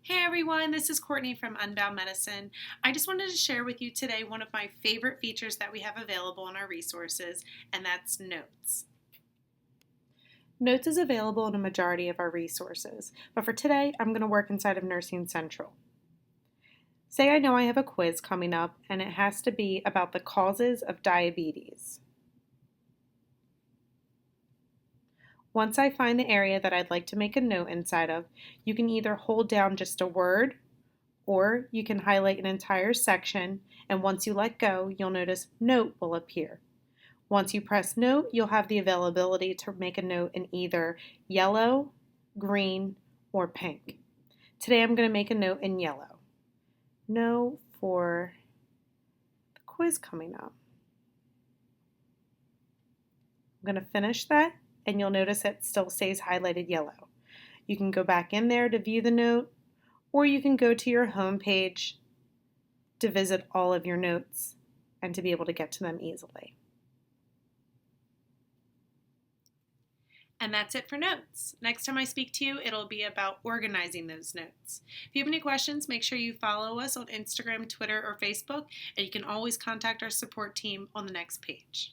Hey everyone, this is Courtney from Unbound Medicine. I just wanted to share with you today one of my favorite features that we have available in our resources, and that's Notes. Notes is available in a majority of our resources, but for today, I'm going to work inside of Nursing Central. Say I know I have a quiz coming up, and it has to be about the causes of diabetes. Once I find the area that I'd like to make a note inside of, you can either hold down just a word or you can highlight an entire section, and once you let go, you'll notice Note will appear. Once you press Note, you'll have the availability to make a note in either yellow, green, or pink. Today I'm going to make a note in yellow. No for the quiz coming up. I'm going to finish that, and you'll notice it still stays highlighted yellow. You can go back in there to view the note, or you can go to your home page to visit all of your notes and to be able to get to them easily. And that's it for notes. Next time I speak to you, it'll be about organizing those notes. If you have any questions, make sure you follow us on Instagram, Twitter, or Facebook, and you can always contact our support team on the next page.